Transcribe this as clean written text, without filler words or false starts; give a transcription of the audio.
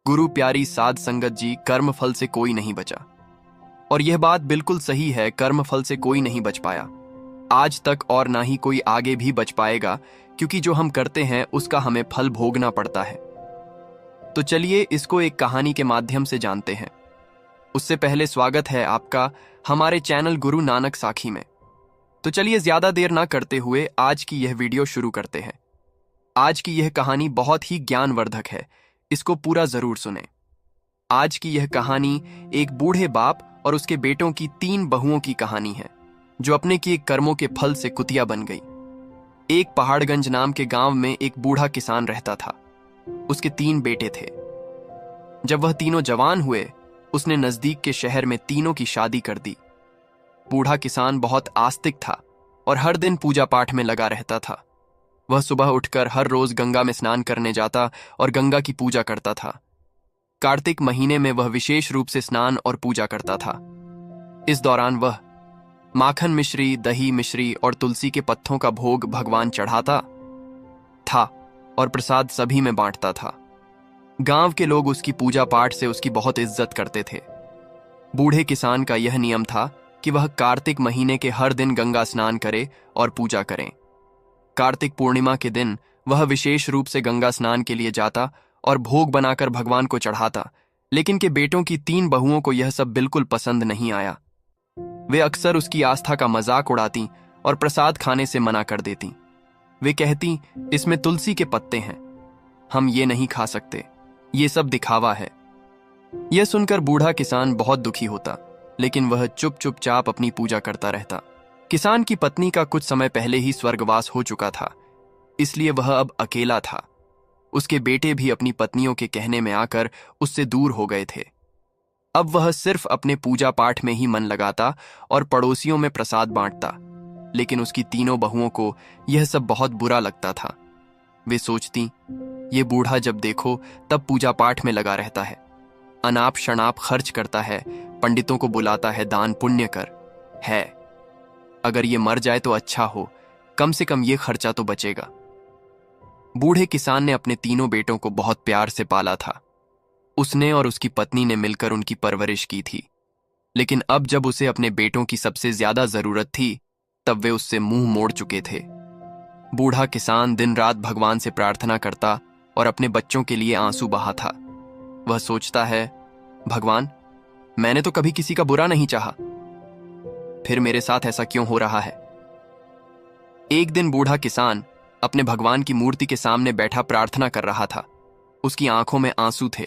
गुरु प्यारी साध संगत जी, कर्म फल से कोई नहीं बचा। और यह बात बिल्कुल सही है, कर्म फल से कोई नहीं बच पाया आज तक, और ना ही कोई आगे भी बच पाएगा, क्योंकि जो हम करते हैं उसका हमें फल भोगना पड़ता है। तो चलिए इसको एक कहानी के माध्यम से जानते हैं। उससे पहले स्वागत है आपका हमारे चैनल गुरु नानक साखी में। तो चलिए ज्यादा देर ना करते हुए आज की यह वीडियो शुरू करते हैं। आज की यह कहानी बहुत ही ज्ञानवर्धक है, इसको पूरा जरूर सुने। आज की यह कहानी एक बूढ़े बाप और उसके बेटों की 3 बहुओं की कहानी है, जो अपने किए कर्मों के फल से कुतिया बन गई। एक पहाड़गंज नाम के गांव में एक बूढ़ा किसान रहता था। उसके 3 बेटे थे। जब वह तीनों जवान हुए, उसने नजदीक के शहर में तीनों की शादी कर दी। बूढ़ा किसान बहुत आस्तिक था और हर दिन पूजा पाठ में लगा रहता था। वह सुबह उठकर हर रोज गंगा में स्नान करने जाता और गंगा की पूजा करता था। कार्तिक महीने में वह विशेष रूप से स्नान और पूजा करता था। इस दौरान वह माखन मिश्री, दही मिश्री और तुलसी के पत्तों का भोग भगवान चढ़ाता था और प्रसाद सभी में बांटता था। गांव के लोग उसकी पूजा पाठ से उसकी बहुत इज्जत करते थे। बूढ़े किसान का यह नियम था कि वह कार्तिक महीने के हर दिन गंगा स्नान करे और पूजा करें। कार्तिक पूर्णिमा के दिन वह विशेष रूप से गंगा स्नान के लिए जाता और भोग बनाकर भगवान को चढ़ाता। लेकिन के बेटों की 3 बहुओं को यह सब बिल्कुल पसंद नहीं आया। वे अक्सर उसकी आस्था का मजाक उड़ाती और प्रसाद खाने से मना कर देती। वे कहती, इसमें तुलसी के पत्ते हैं, हम ये नहीं खा सकते, ये सब दिखावा है। यह सुनकर बूढ़ा किसान बहुत दुखी होता, लेकिन वह चुपचाप अपनी पूजा करता रहता। किसान की पत्नी का कुछ समय पहले ही स्वर्गवास हो चुका था, इसलिए वह अब अकेला था। उसके बेटे भी अपनी पत्नियों के कहने में आकर उससे दूर हो गए थे। अब वह सिर्फ अपने पूजा पाठ में ही मन लगाता और पड़ोसियों में प्रसाद बांटता। लेकिन उसकी तीनों बहुओं को यह सब बहुत बुरा लगता था। वे सोचती, ये बूढ़ा जब देखो तब पूजा पाठ में लगा रहता है, अनाप शनाप खर्च करता है, पंडितों को बुलाता है, दान पुण्य कर है। अगर ये मर जाए तो अच्छा हो, कम से कम ये खर्चा तो बचेगा। बूढ़े किसान ने अपने तीनों बेटों को बहुत प्यार से पाला था। उसने और उसकी पत्नी ने मिलकर उनकी परवरिश की थी। लेकिन अब जब उसे अपने बेटों की सबसे ज्यादा जरूरत थी, तब वे उससे मुंह मोड़ चुके थे। बूढ़ा किसान दिन रात भगवान से प्रार्थना करता और अपने बच्चों के लिए आंसू बहा था। वह सोचता है, भगवान, मैंने तो कभी किसी का बुरा नहीं चाहा, फिर मेरे साथ ऐसा क्यों हो रहा है। एक दिन बूढ़ा किसान अपने भगवान की मूर्ति के सामने बैठा प्रार्थना कर रहा था। उसकी आंखों में आंसू थे